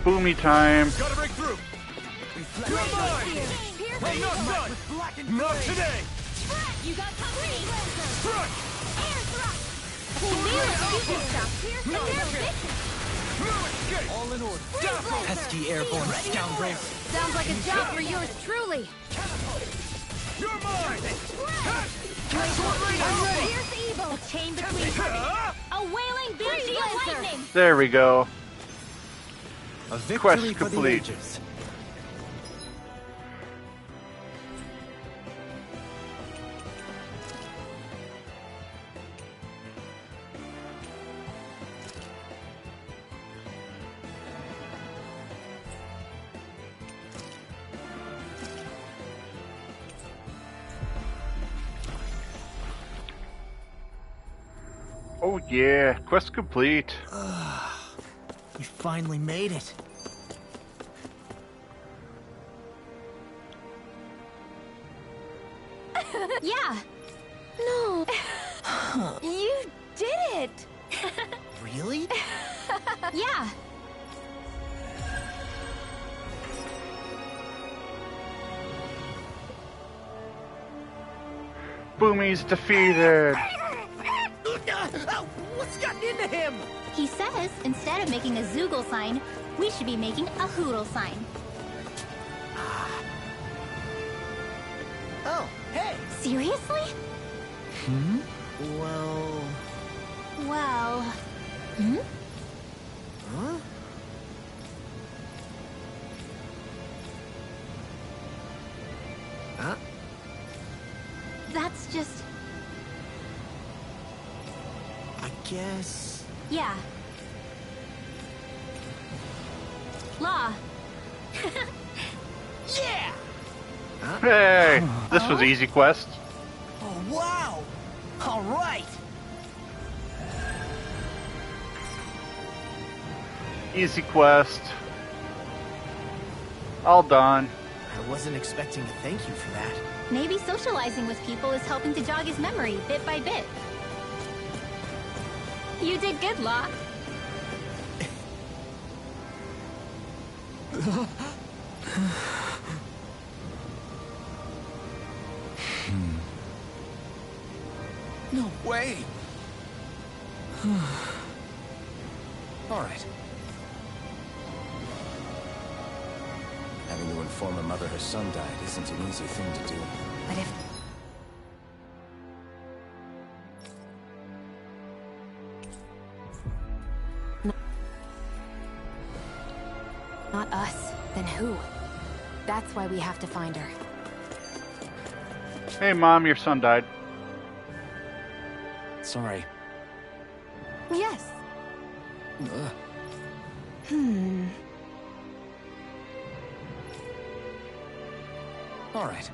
Boomy time. Gotta break through. You're mine. Pierce I'm not evil! done. Not today. You got company! Strike. Air thrust! Nail super stuff! Pierce the air vicious! No escape. All in order. Pesky airborne scoundrels. Sounds like a job for yours truly. You're mine. Pierce evil! A chain between heaven! A wailing banshee of lightning! There we go. A victory Quest for the complete. ages. Oh yeah. Quest complete. We finally made it. Yeah! No! You did it! Really? Yeah! Boomy's defeated. What's gotten into him? He says, instead of making a Zoogle sign, we should be making a Hootle sign. Oh, hey. Seriously? Well... Well... Huh? Huh? That's just... I guess... Yeah. Law. Yeah! Huh? Hey, this was easy quest. Oh, wow! All right! Easy quest. All done. I wasn't expecting a thank you for that. Maybe socializing with people is helping to jog his memory bit by bit. You did good, Locke. No way! All right. Having to inform a mother her son died isn't an easy thing to do. But if... Not us, then who? That's why we have to find her. Hey, Mom, your son died. Sorry. Yes. All right.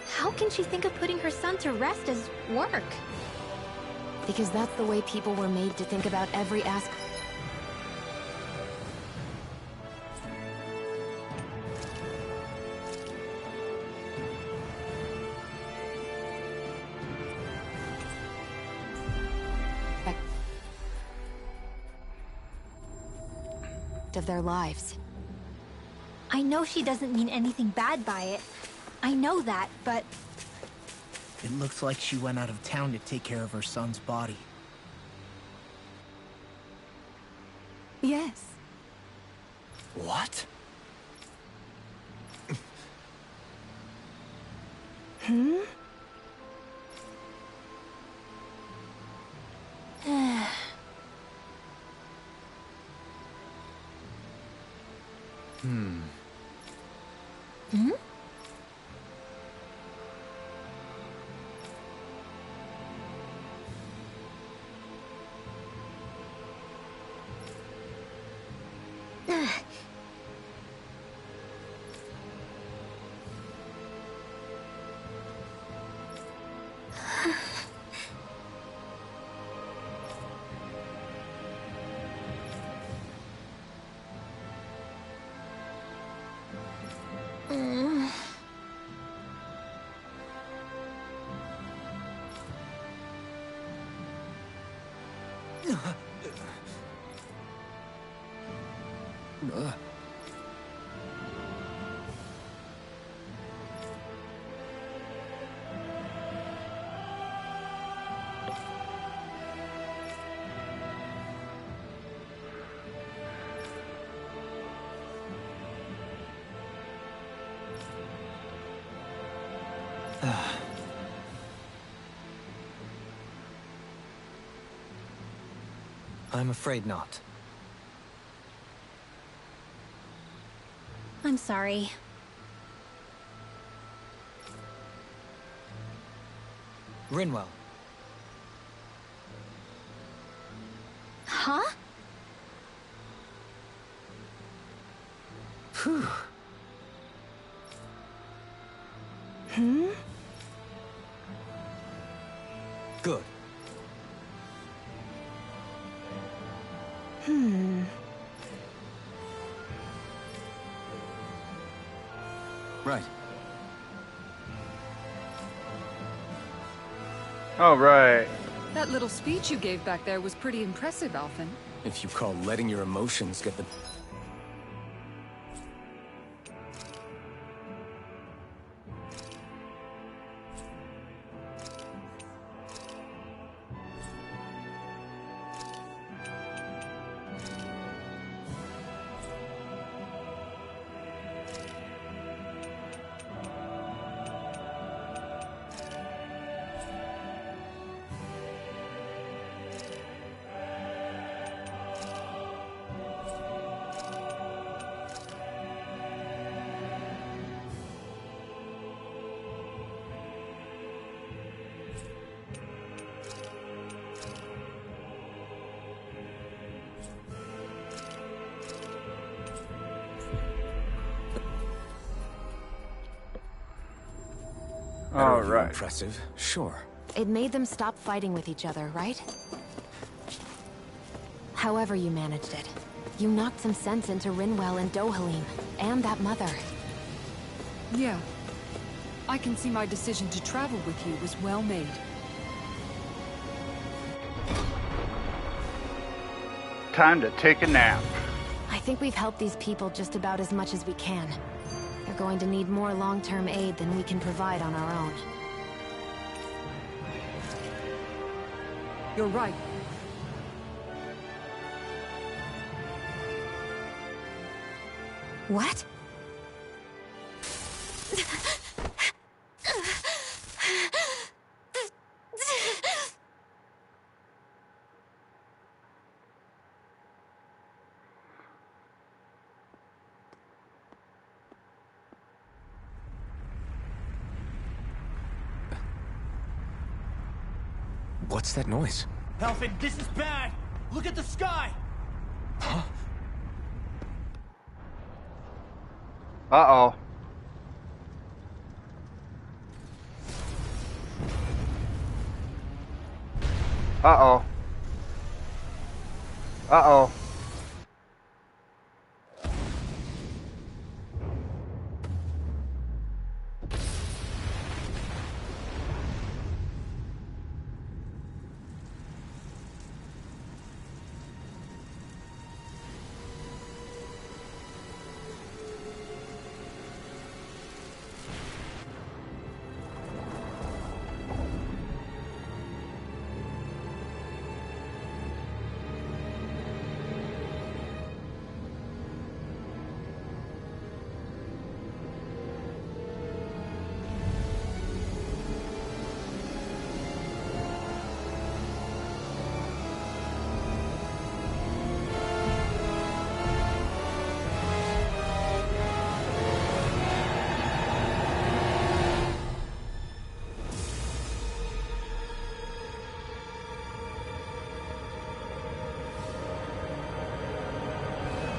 How can she think of putting her son to rest as work? Because that's the way people were made to think about every aspect. Of their lives. I know she doesn't mean anything bad by it. I know that, but... It looks like she went out of town to take care of her son's body. Yes. What? Hmm? Hmm. Hmm? I'm afraid not. I'm sorry. Rinwell. Huh? Phew. Hmm? Good. Hmm. Right. All right. That little speech you gave back there was pretty impressive, Alphen. If you call letting your emotions get the... All Utterly right. impressive, sure. It made them stop fighting with each other, right? However you managed it, you knocked some sense into Rinwell and Dohalim, and that mother. Yeah. I can see my decision to travel with you was well made. Time to take a nap. I think we've helped these people just about as much as we can. They're going to need more long-term aid than we can provide on our own. You're right. What? What's that noise? Halfin, this is bad! Look at the sky! Huh? Uh-oh. Uh-oh. Uh-oh.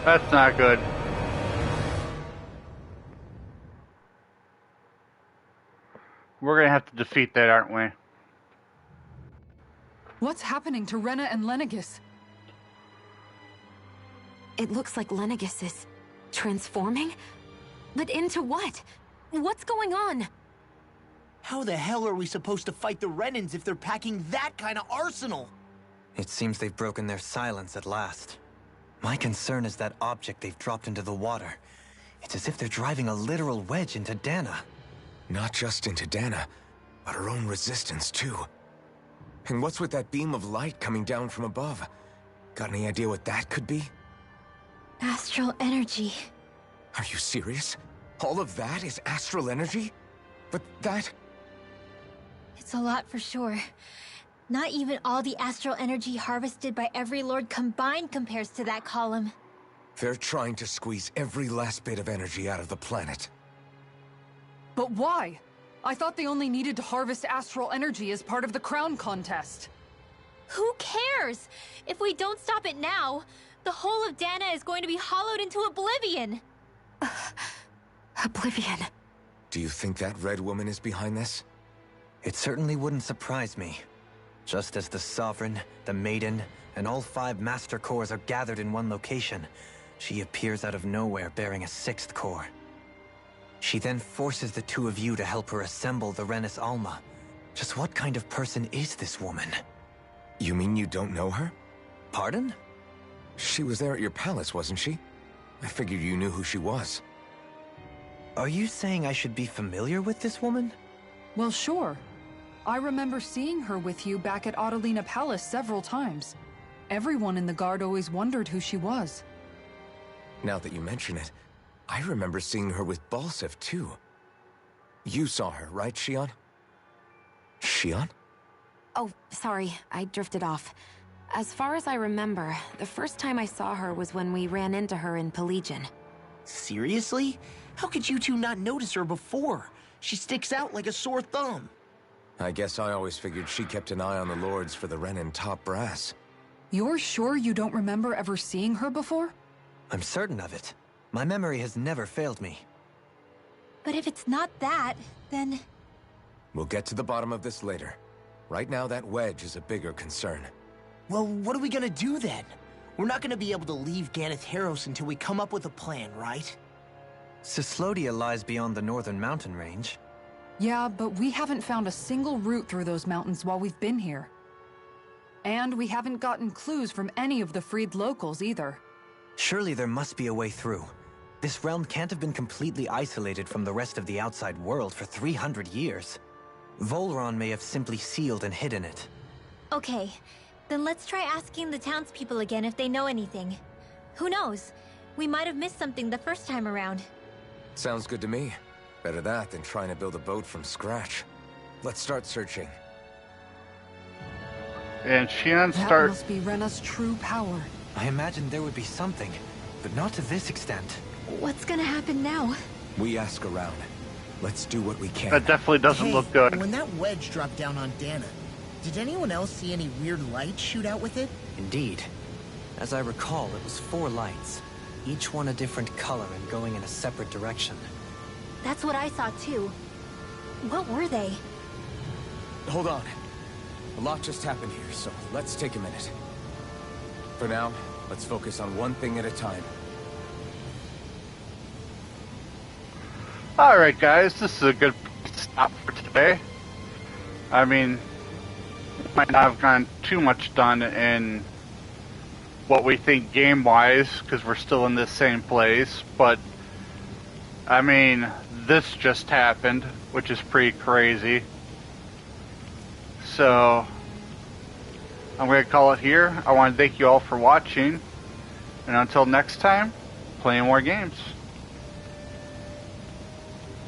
That's not good. We're gonna have to defeat that, aren't we? What's happening to Rena and Lenegis? It looks like Lenegis is transforming? But into what? What's going on? How the hell are we supposed to fight the Renans if they're packing that kind of arsenal? It seems they've broken their silence at last. My concern is that object they've dropped into the water. It's as if they're driving a literal wedge into Dana. Not just into Dana, but her own resistance, too. And what's with that beam of light coming down from above? Got any idea what that could be? Astral energy. Are you serious? All of that is astral energy? But that... It's a lot for sure. Not even all the astral energy harvested by every lord combined compares to that column. They're trying to squeeze every last bit of energy out of the planet. But why? I thought they only needed to harvest astral energy as part of the crown contest. Who cares? If we don't stop it now, the whole of Dana is going to be hollowed into oblivion. Oblivion. Do you think that red woman is behind this? It certainly wouldn't surprise me. Just as the Sovereign, the Maiden, and all 5 Master Cores are gathered in one location, she appears out of nowhere bearing a 6th core. She then forces the 2 of you to help her assemble the Renis Alma. Just what kind of person is this woman? You mean you don't know her? Pardon? She was there at your palace, wasn't she? I figured you knew who she was. Are you saying I should be familiar with this woman? Well, sure. I remember seeing her with you back at Adelina Palace several times. Everyone in the guard always wondered who she was. Now that you mention it, I remember seeing her with Balsef, too. You saw her, right, Shion? Shion? Oh, sorry, I drifted off. As far as I remember, the first time I saw her was when we ran into her in Pelegion. Seriously? How could you two not notice her before? She sticks out like a sore thumb. I guess I always figured she kept an eye on the lords for the Renin top brass. You're sure you don't remember ever seeing her before? I'm certain of it. My memory has never failed me. But if it's not that, then... We'll get to the bottom of this later. Right now, that wedge is a bigger concern. Well, what are we gonna do then? We're not gonna be able to leave Ganath Haros until we come up with a plan, right? Cyslodia lies beyond the northern mountain range. Yeah, but we haven't found a single route through those mountains while we've been here. And we haven't gotten clues from any of the freed locals either. Surely there must be a way through. This realm can't have been completely isolated from the rest of the outside world for 300 years. Volron may have simply sealed and hidden it. Okay, then let's try asking the townspeople again if they know anything. Who knows? We might have missed something the first time around. Sounds good to me. Better that than trying to build a boat from scratch. Let's start searching. And Shion That must be Rena's true power. I imagined there would be something, but not to this extent. What's gonna happen now? We ask around. Let's do what we can. That definitely doesn't look good. When that wedge dropped down on Dana, did anyone else see any weird lights shoot out with it? Indeed. As I recall, it was 4 lights, each one a different color and going in a separate direction. That's what I saw too. What were they? Hold on. A lot just happened here, so let's take a minute. For now, let's focus on one thing at a time. Alright guys, this is a good stop for today. I mean, might not have gone too much done in what we think game-wise, because we're still in this same place, but I mean, this just happened, which is pretty crazy. So, I'm going to call it here. I want to thank you all for watching, and until next time, playing more games.